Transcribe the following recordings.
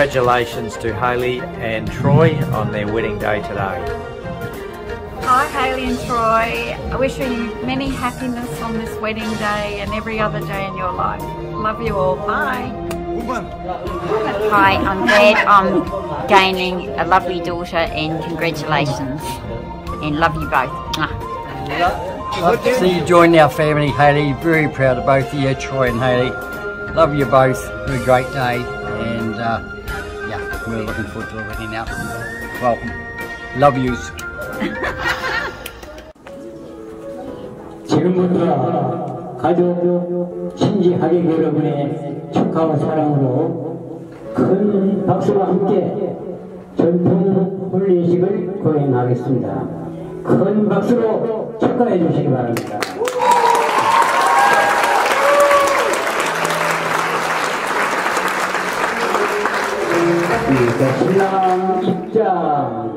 congratulations to Hayley and Troy on their wedding day today. Hi Hayley and Troy, I wish you many happiness on this wedding day and every other day in your life. Love you all, bye. Hi, I'm glad I'm gaining a lovely daughter and congratulations and love you both. Love to see you join our family, Hayley. Very proud of both of you, Troy and Hayley. Love you both. Have a great day, and yeah, we're looking forward to everything now. Welcome. Love yous. 지금부터 가족, 친지 하객 여러분의 축하와 사랑으로 큰 박수와 함께 전통 혼례식을 거행하겠습니다. 큰 박수로 축하해 주시기 바랍니다. 신랑 입장.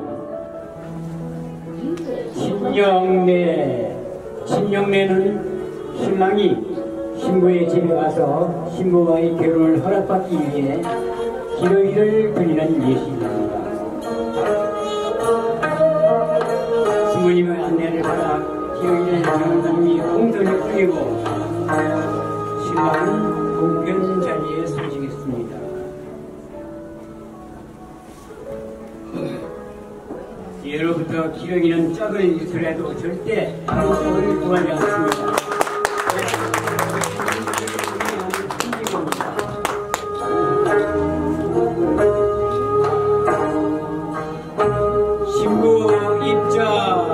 신령례는 신랑이 신부의 집에 가서 신부와의 결혼을 허락받기 위해 기러기를 드리는 예식입니다. 신부님의 안내를 받아 기러기를 드리는 사람이 홍선을 뿌리고 신랑은 공편 자리에 서시겠습니다. 예로부터 기러기는 짝을 잃더라도 절대 다른 짝을 구하지 않습니다. 신부 입장.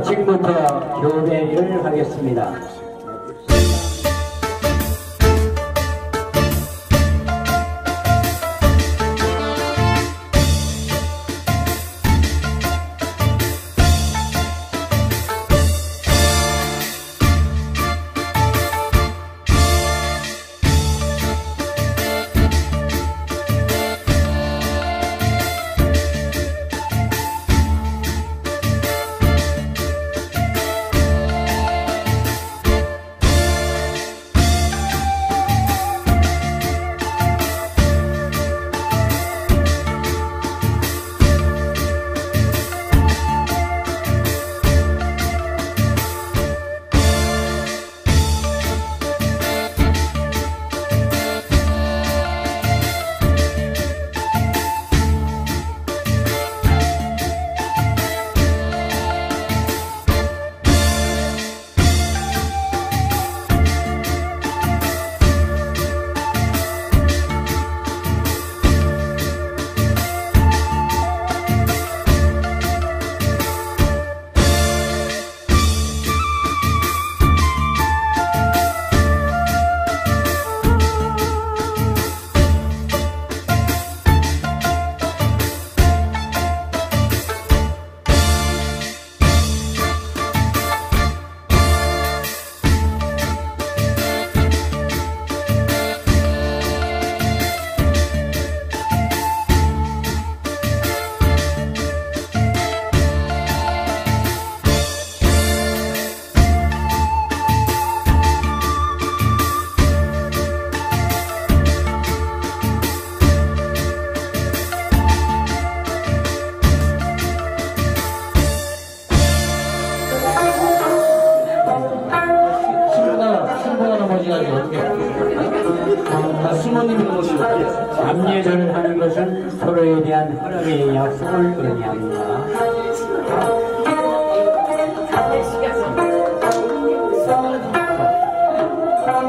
지금부터 교배를 하겠습니다. 남예절을 하는 것은 서로에 대한 허락의 약속을 의미합니다.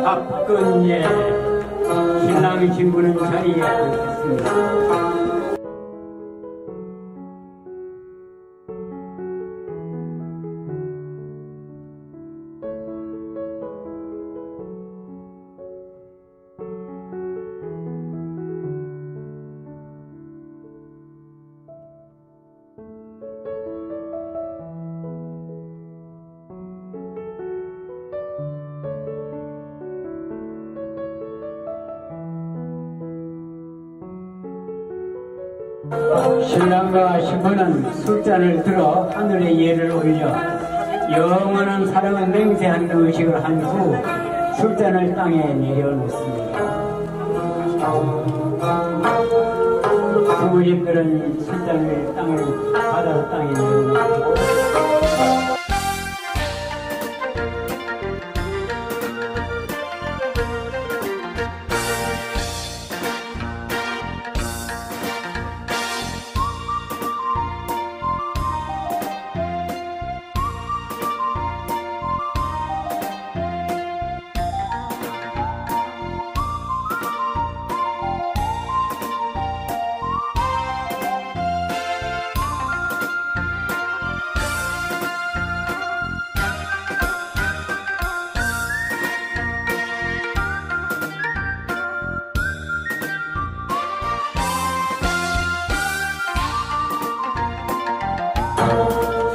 박근예 신랑 신부는 자리에 앉겠습니다. 신랑과 신부는 술잔을 들어 하늘의 예를 올려 영원한 사랑을 맹세하는 의식을 한 후 술잔을 땅에 내려놓습니다. 부부님들은 술잔을 받아서 땅에 내려놓고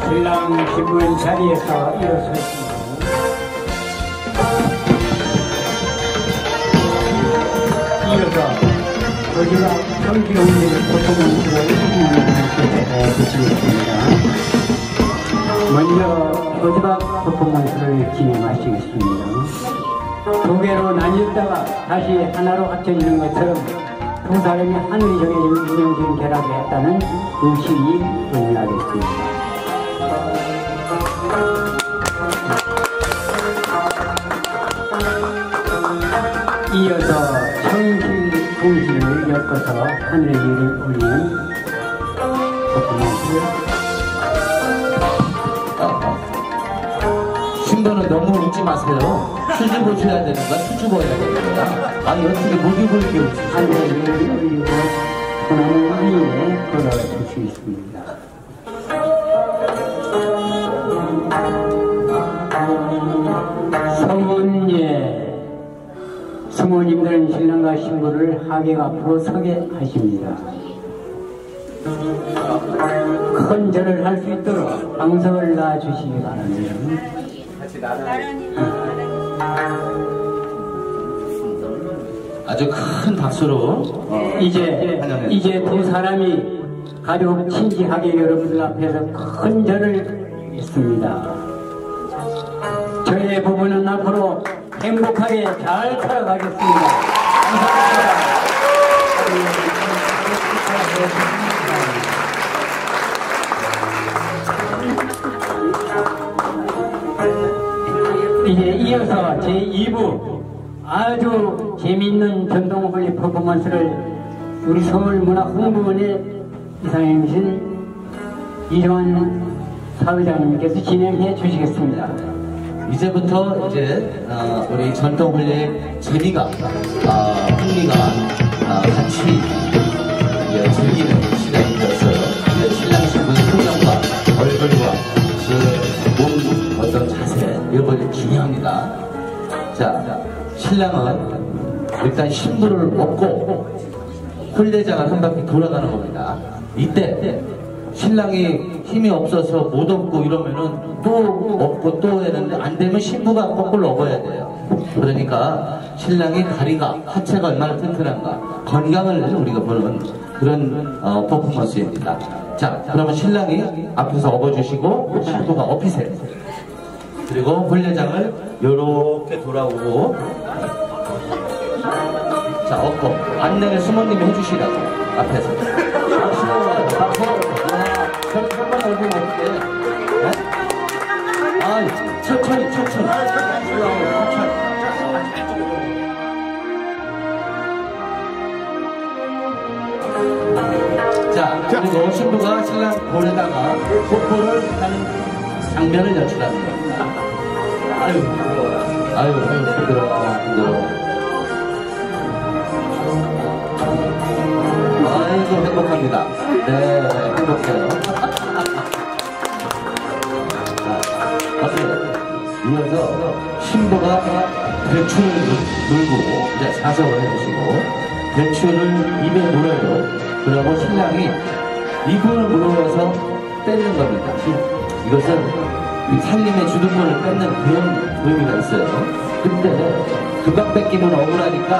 신랑 신부는 자리에서 일어섰습니다. 이어서 거지가 정기 온리를 보통으로 붙이겠습니다. 먼저 거지박 퍼포먼스를 진행하시겠습니다. 두 개로 나뉘었다가 다시 하나로 합쳐지는 것처럼 두 사람이 하늘이 정해진 운명적인 결합을 했다는 의식이 의미하겠습니다. 이어서 청실 공실을 엮어서 하늘의 예를 올리는 퍼포먼스. 신부는 너무 웃지 마세요. 수줍어 줘야 되는 거야, 수줍어야 되는 거야. 아니 어떻게 목욕을 깨우치? 하늘의 예를 올리고 소나무 위에 걸어줄 수 있습니다. 성혼예. 성모님들은 신랑과 신부를 하객 앞으로 서게 하십니다. 큰 절을 할 수 있도록 방석을 놔주시기 바랍니다. 아주 큰 박수로 이제 두 사람이 가족 친지 하객 여러분들 앞에서 큰 절을 했습니다. 저희 부부는 앞으로 행복하게 잘 살아가겠습니다. 감사합니다. 이제 이어서 제2부 아주 재미있는 전통 홀리 퍼포먼스를 우리 서울문화홍보원의 이상행신 이정환 사회자님께서 진행해 주시겠습니다. 이제부터 우리 전통 홀리의 재미가 흥미가 같이 즐기는 시간이 되었어요. 신랑 신부의 표정과 얼굴과 몸 어떤 자세 이런 걸 중요합니다. 자, 신랑은 일단 신부를 업고 홀례장을 한 바퀴 돌아가는 겁니다. 이때 신랑이 힘이 없어서 못 업고 이러면은 또 업고 또 했는데 안 되면 신부가 거꾸로 업어야 돼요. 그러니까 신랑이 다리가 하체가 얼마나 튼튼한가 건강을 우리가 보는 그런 퍼포먼스입니다. 자, 그러면 신랑이 앞에서 업어주시고 신부가 업히세요. 그리고 홀례장을 요렇게 돌아오고 자, 업고 안내를 수모님이 해주시라고 앞에서 한번 얼굴 어떻게 천천히 자, 그리고 신부가 신랑 볼에다가 뽀뽀를 하는 장면을 연출합니다. 아유 부드러워. 아이고 행복합니다. 네, 행복해요. 이어서 신부가 배추를 물고 이제 자석을 해주시고 배추를 입에 물어요. 그리고 신랑이 입을 물어서 뺏는 겁니다. 이것은 살림의 주둔권을 뺏는 그런 의미가 있어요. 근데 금방 뺏기면 억울하니까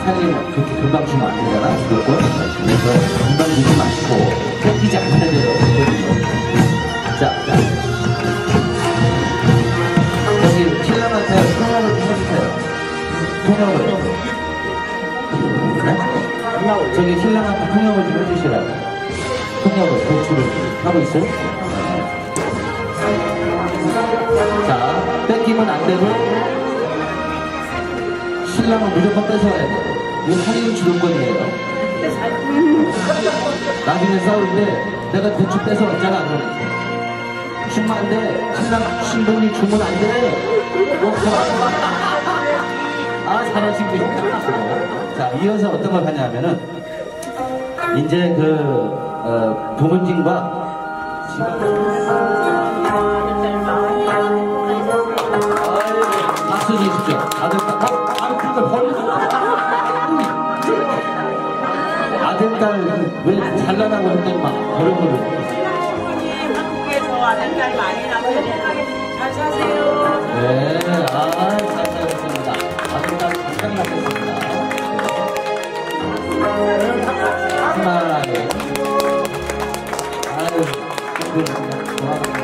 하긴 그렇게 금방 주면 안 되잖아, 무조건. 그래서 금방 주지 마시고, 뺏기지 않는 대로 주거든요. 자, 저기 신랑한테 통역을 좀 해주세요. 통역을. 네? 저기 신랑한테 통역을 좀 해주시라고. 통역을, 도출을 하고 있어요? 자, 뺏기면 안 되고, 신랑은 무조건 뺏어가야 돼요. 이거 살인 주도권이에요. 나중에 싸우는데 내가 대충 뺏어왔잖아, 그러면. 10만인데 신랑 신부님 주면 안 돼. 아, 사랑 신부. 자, 이어서 어떤 걸 하냐면은 이제 부모님과 박수 주십시오. 아들딸 왜 잘나가고 했더니 막 버려버려. 한국에서 아들딸 많이 낳았는데 잘 사세요. 네, 잘 살았습니다. 아들딸 잠깐 낳겠습니다. 스마일. 아유, 좋아하는.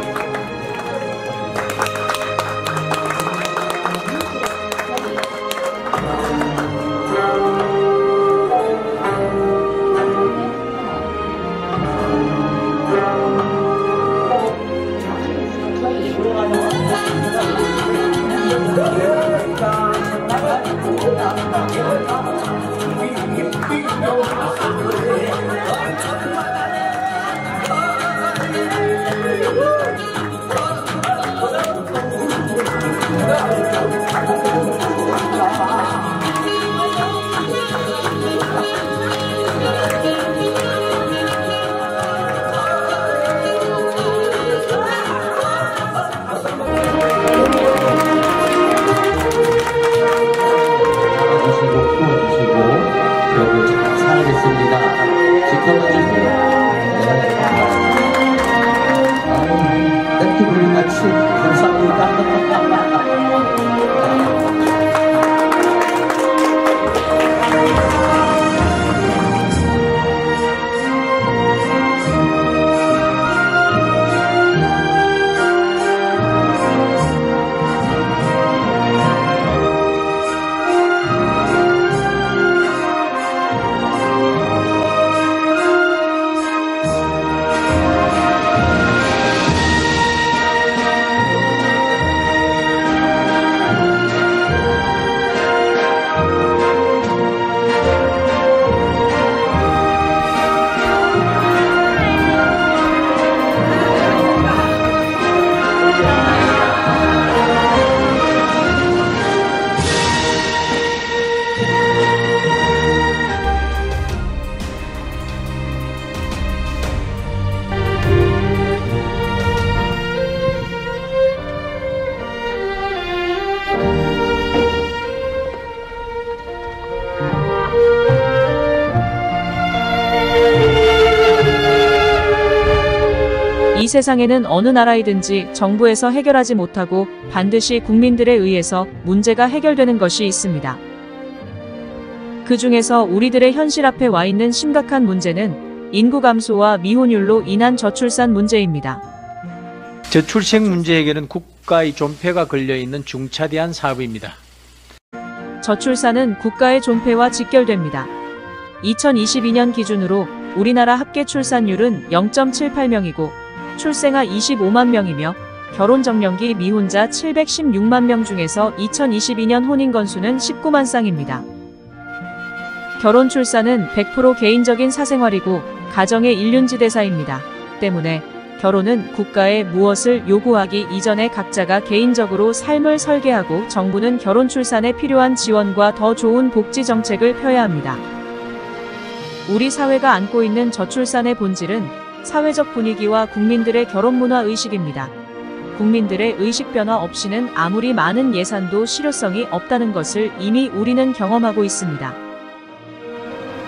이 세상에는 어느 나라이든지 정부에서 해결하지 못하고 반드시 국민들에 의해서 문제가 해결되는 것이 있습니다. 그 중에서 우리들의 현실 앞에 와 있는 심각한 문제는 인구 감소와 미혼율로 인한 저출산 문제입니다. 저출생 문제 해결은 국가의 존폐가 걸려있는 중차대한 사업입니다. 저출산은 국가의 존폐와 직결됩니다. 2022년 기준으로 우리나라 합계 출산율은 0.78명이고 출생아 25만 명이며 결혼 정년기 미혼자 716만 명 중에서 2022년 혼인 건수는 19만 쌍입니다. 결혼 출산은 100% 개인적인 사생활이고 가정의 일륜지대사입니다. 때문에 결혼은 국가에 무엇을 요구하기 이전에 각자가 개인적으로 삶을 설계하고 정부는 결혼 출산에 필요한 지원과 더 좋은 복지 정책을 펴야 합니다. 우리 사회가 안고 있는 저출산의 본질은 사회적 분위기와 국민들의 결혼 문화 의식입니다. 국민들의 의식 변화 없이는 아무리 많은 예산도 실효성이 없다는 것을 이미 우리는 경험하고 있습니다.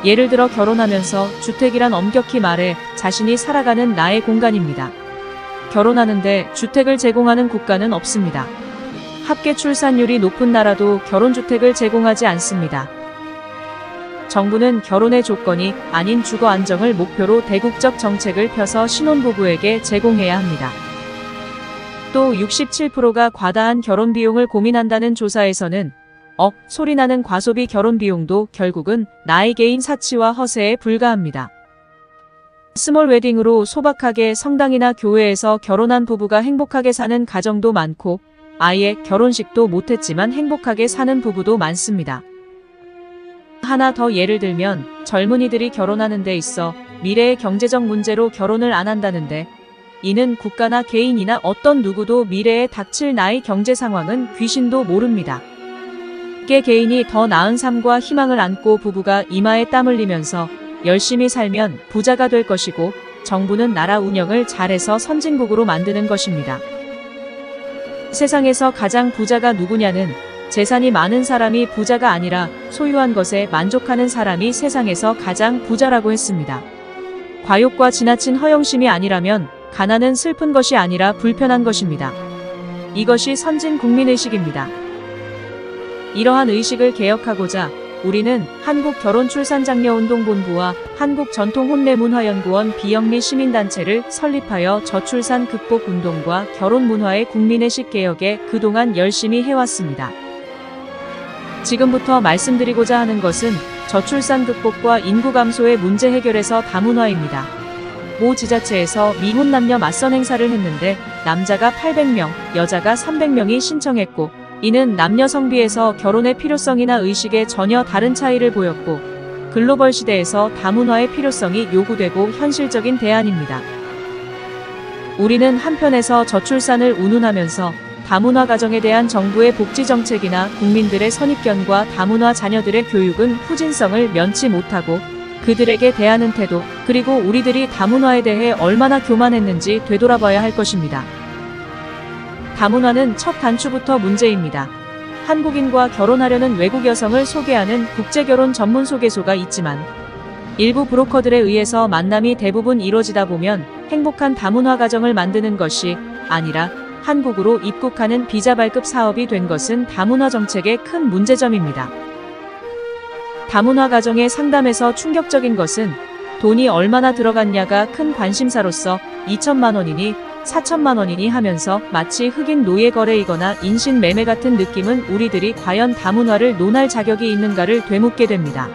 예를 들어 결혼하면서 주택이란 엄격히 말해 자신이 살아가는 나의 공간입니다. 결혼하는데 주택을 제공하는 국가는 없습니다. 합계 출산율이 높은 나라도 결혼주택을 제공하지 않습니다. 정부는 결혼의 조건이 아닌 주거 안정을 목표로 대국적 정책을 펴서 신혼부부에게 제공해야 합니다. 또 67%가 과다한 결혼 비용을 고민한다는 조사에서는 소리나는 과소비 결혼 비용도 결국은 나의 개인 사치와 허세에 불과합니다. 스몰 웨딩으로 소박하게 성당이나 교회에서 결혼한 부부가 행복하게 사는 가정도 많고 아예 결혼식도 못했지만 행복하게 사는 부부도 많습니다. 하나 더 예를 들면 젊은이들이 결혼하는 데 있어 미래의 경제적 문제로 결혼을 안 한다는데 이는 국가나 개인이나 어떤 누구도 미래에 닥칠 나의 경제 상황은 귀신도 모릅니다. 개인이 더 나은 삶과 희망을 안고 부부가 이마에 땀 흘리면서 열심히 살면 부자가 될 것이고 정부는 나라 운영을 잘해서 선진국으로 만드는 것입니다. 세상에서 가장 부자가 누구냐는 재산이 많은 사람이 부자가 아니라 소유한 것에 만족하는 사람이 세상에서 가장 부자라고 했습니다. 과욕과 지나친 허영심이 아니라면 가난은 슬픈 것이 아니라 불편한 것입니다. 이것이 선진 국민의식입니다. 이러한 의식을 개혁하고자 우리는 한국결혼출산장려운동본부와 한국전통혼례문화연구원 비영리 시민단체를 설립하여 저출산 극복운동과 결혼문화의 국민의식 개혁에 그동안 열심히 해왔습니다. 지금부터 말씀드리고자 하는 것은 저출산 극복과 인구 감소의 문제 해결에서 다문화입니다. 모 지자체에서 미혼 남녀 맞선 행사를 했는데 남자가 800명, 여자가 300명이 신청했고 이는 남녀 성비에서 결혼의 필요성이나 의식에 전혀 다른 차이를 보였고 글로벌 시대에서 다문화의 필요성이 요구되고 현실적인 대안입니다. 우리는 한편에서 저출산을 운운하면서 다문화 가정에 대한 정부의 복지 정책이나 국민들의 선입견과 다문화 자녀들의 교육은 후진성을 면치 못하고 그들에게 대하는 태도, 그리고 우리들이 다문화에 대해 얼마나 교만했는지 되돌아봐야 할 것입니다. 다문화는 첫 단추부터 문제입니다. 한국인과 결혼하려는 외국 여성을 소개하는 국제결혼 전문 소개소가 있지만 일부 브로커들에 의해서 만남이 대부분 이루어지다 보면 행복한 다문화 가정을 만드는 것이 아니라 한국으로 입국하는 비자 발급 사업이 된 것은 다문화 정책의 큰 문제점입니다. 다문화 가정의 상담에서 충격적인 것은 돈이 얼마나 들어갔냐가 큰 관심사로서 2천만 원이니 4천만 원이니 하면서 마치 흑인 노예 거래이거나 인신 매매 같은 느낌은 우리들이 과연 다문화를 논할 자격이 있는가를 되묻게 됩니다.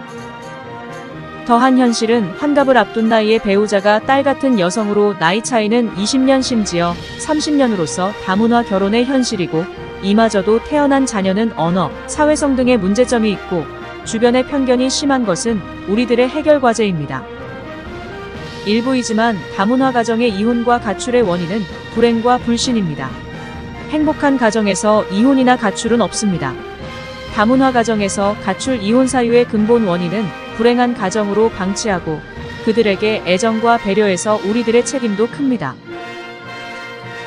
더한 현실은 환갑을 앞둔 나이에 배우자가 딸 같은 여성으로 나이 차이는 20년 심지어 30년으로서 다문화 결혼의 현실이고 이마저도 태어난 자녀는 언어, 사회성 등의 문제점이 있고 주변의 편견이 심한 것은 우리들의 해결 과제입니다. 일부이지만 다문화 가정의 이혼과 가출의 원인은 불행과 불신입니다. 행복한 가정에서 이혼이나 가출은 없습니다. 다문화 가정에서 가출 이혼 사유의 근본 원인은 불행한 가정으로 방치하고 그들에게 애정과 배려에서 우리들의 책임도 큽니다.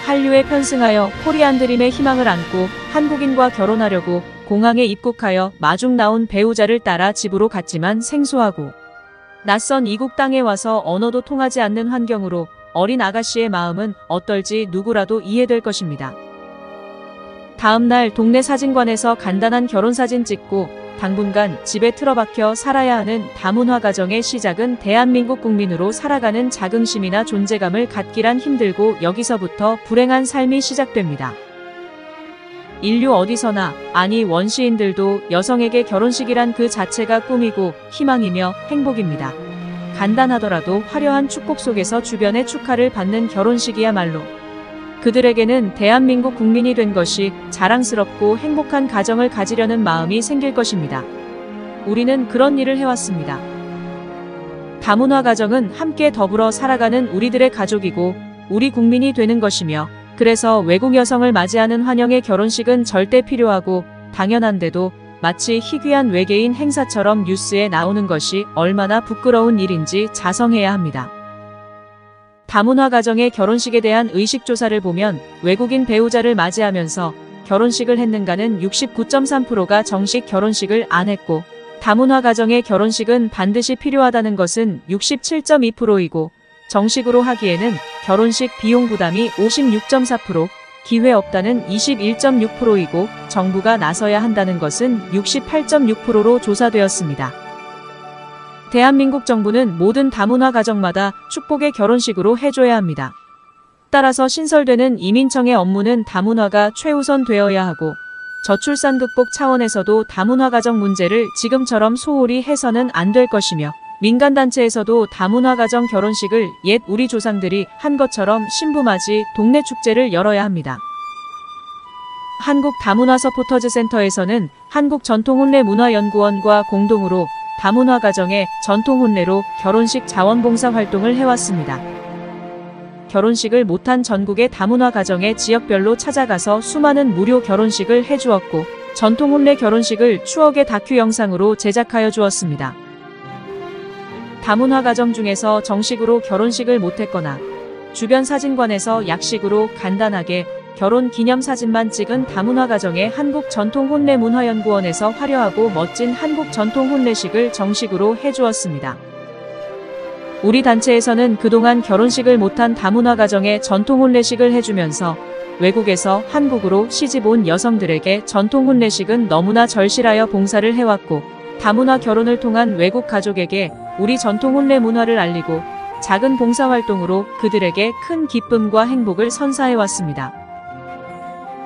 한류에 편승하여 코리안 드림의 희망을 안고 한국인과 결혼하려고 공항에 입국하여 마중 나온 배우자를 따라 집으로 갔지만 생소하고 낯선 이국 땅에 와서 언어도 통하지 않는 환경으로 어린 아가씨의 마음은 어떨지 누구라도 이해될 것입니다. 다음날 동네 사진관에서 간단한 결혼사진 찍고 당분간 집에 틀어박혀 살아야 하는 다문화 가정의 시작은 대한민국 국민으로 살아가는 자긍심이나 존재감을 갖기란 힘들고 여기서부터 불행한 삶이 시작됩니다. 인류 어디서나, 아니 원시인들도 여성에게 결혼식이란 그 자체가 꿈이고 희망이며 행복입니다. 간단하더라도 화려한 축복 속에서 주변의 축하를 받는 결혼식이야말로 그들에게는 대한민국 국민이 된 것이 자랑스럽고 행복한 가정을 가지려는 마음이 생길 것입니다. 우리는 그런 일을 해왔습니다. 다문화 가정은 함께 더불어 살아가는 우리들의 가족이고 우리 국민이 되는 것이며 그래서 외국 여성을 맞이하는 환영의 결혼식은 절대 필요하고 당연한데도 마치 희귀한 외계인 행사처럼 뉴스에 나오는 것이 얼마나 부끄러운 일인지 자성해야 합니다. 다문화 가정의 결혼식에 대한 의식조사를 보면 외국인 배우자를 맞이하면서 결혼식을 했는가는 69.3%가 정식 결혼식을 안 했고 다문화 가정의 결혼식은 반드시 필요하다는 것은 67.2%이고 정식으로 하기에는 결혼식 비용 부담이 56.4%, 기회 없다는 21.6%이고 정부가 나서야 한다는 것은 68.6%로 조사되었습니다. 대한민국 정부는 모든 다문화 가정마다 축복의 결혼식으로 해줘야 합니다. 따라서 신설되는 이민청의 업무는 다문화가 최우선 되어야 하고 저출산 극복 차원에서도 다문화 가정 문제를 지금처럼 소홀히 해서는 안 될 것이며 민간단체에서도 다문화 가정 결혼식을 옛 우리 조상들이 한 것처럼 신부맞이 동네 축제를 열어야 합니다. 한국 다문화 서포터즈 센터에서는 한국전통혼례문화연구원과 공동으로 다문화 가정의 전통혼례로 결혼식 자원봉사 활동을 해왔습니다. 결혼식을 못한 전국의 다문화 가정의 지역별로 찾아가서 수많은 무료 결혼식을 해주었고 전통혼례 결혼식을 추억의 다큐 영상으로 제작하여 주었습니다. 다문화 가정 중에서 정식으로 결혼식을 못했거나 주변 사진관에서 약식으로 간단하게 결혼 기념사진만 찍은 다문화 가정의 한국전통혼례문화연구원에서 화려하고 멋진 한국전통혼례식을 정식으로 해주었습니다. 우리 단체에서는 그동안 결혼식을 못한 다문화 가정의 전통혼례식을 해주면서 외국에서 한국으로 시집 온 여성들에게 전통혼례식은 너무나 절실하여 봉사를 해왔고 다문화 결혼을 통한 외국 가족에게 우리 전통혼례 문화를 알리고 작은 봉사활동으로 그들에게 큰 기쁨과 행복을 선사해왔습니다.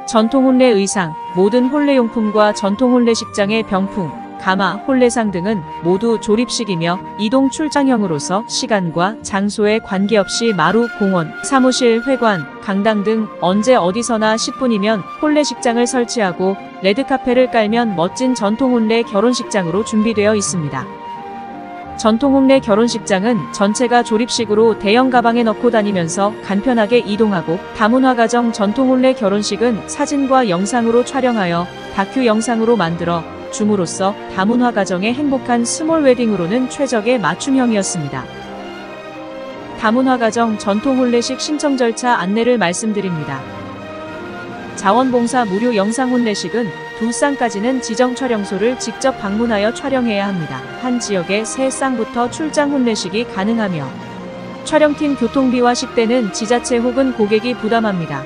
전통혼례 의상, 모든 혼례용품과 전통혼례식장의 병풍, 가마, 혼례상 등은 모두 조립식이며 이동 출장형으로서 시간과 장소에 관계없이 마루, 공원, 사무실, 회관, 강당 등 언제 어디서나 10분이면 혼례식장을 설치하고 레드카펫을 깔면 멋진 전통혼례 결혼식장으로 준비되어 있습니다. 전통혼례 결혼식장은 전체가 조립식으로 대형 가방에 넣고 다니면서 간편하게 이동하고 다문화 가정 전통혼례 결혼식은 사진과 영상으로 촬영하여 다큐 영상으로 만들어 줌으로써 다문화 가정의 행복한 스몰 웨딩으로는 최적의 맞춤형이었습니다. 다문화 가정 전통혼례식 신청 절차 안내를 말씀드립니다. 자원봉사 무료 영상 혼례식은 두 쌍까지는 지정 촬영소를 직접 방문하여 촬영해야 합니다. 한 지역에 3쌍부터 출장 혼례식이 가능하며 촬영팀 교통비와 식대는 지자체 혹은 고객이 부담합니다.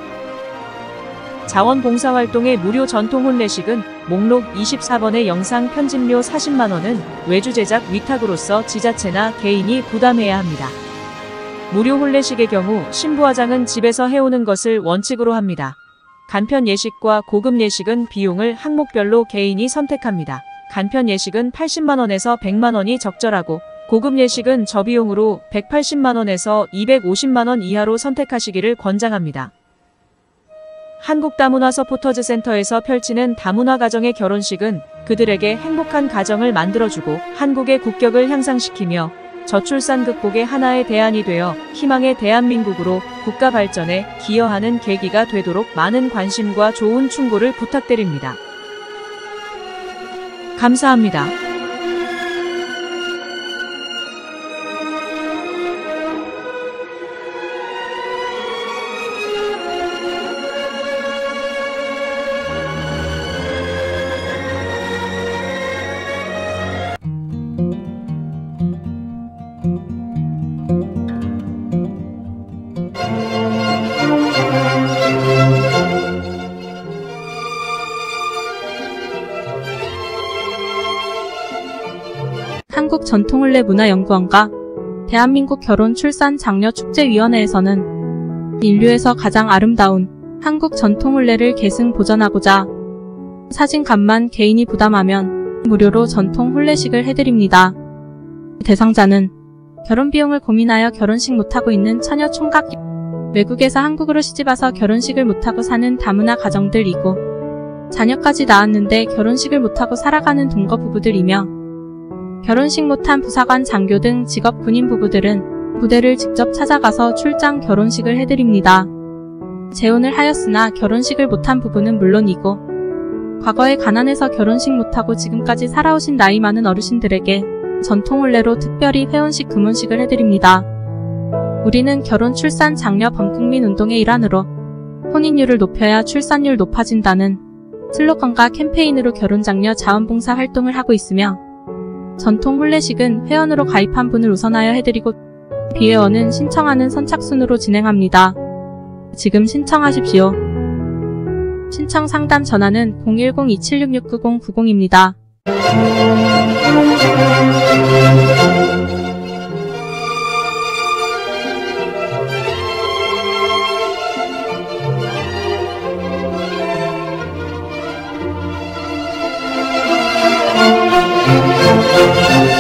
자원봉사활동의 무료 전통혼례식은 목록 24번의 영상 편집료 40만원은 외주 제작 위탁으로서 지자체나 개인이 부담해야 합니다. 무료 혼례식의 경우 신부화장은 집에서 해오는 것을 원칙으로 합니다. 간편 예식과 고급 예식은 비용을 항목별로 개인이 선택합니다. 간편 예식은 80만원에서 100만원이 적절하고 고급 예식은 저비용으로 180만원에서 250만원 이하로 선택하시기를 권장합니다. 한국 다문화 서포터즈 센터에서 펼치는 다문화 가정의 결혼식은 그들에게 행복한 가정을 만들어주고 한국의 국격을 향상시키며 저출산 극복의 하나의 대안이 되어 희망의 대한민국으로 국가 발전에 기여하는 계기가 되도록 많은 관심과 좋은 충고를 부탁드립니다. 감사합니다. 한국전통혼례문화연구원과 대한민국 결혼-출산-장려축제위원회에서는 인류에서 가장 아름다운 한국 전통혼례를 계승 보존하고자 사진값만 개인이 부담하면 무료로 전통혼례식을 해드립니다. 대상자는 결혼비용을 고민하여 결혼식 못하고 있는 처녀 총각, 외국에서 한국으로 시집와서 결혼식을 못하고 사는 다문화 가정들이고 자녀까지 낳았는데 결혼식을 못하고 살아가는 동거 부부들이며 결혼식 못한 부사관, 장교 등 직업 군인 부부들은 부대를 직접 찾아가서 출장 결혼식을 해드립니다. 재혼을 하였으나 결혼식을 못한 부부는 물론이고 과거에 가난해서 결혼식 못하고 지금까지 살아오신 나이 많은 어르신들에게 전통혼례로 특별히 회혼식, 금혼식을 해드립니다. 우리는 결혼, 출산, 장려 범국민 운동의 일환으로 혼인율을 높여야 출산율 높아진다는 슬로건과 캠페인으로 결혼장려 자원봉사 활동을 하고 있으며 전통혼례식은 회원으로 가입한 분을 우선하여 해드리고 비회원은 신청하는 선착순으로 진행합니다. 지금 신청하십시오. 신청 상담 전화는 010-2766-9090입니다. 네.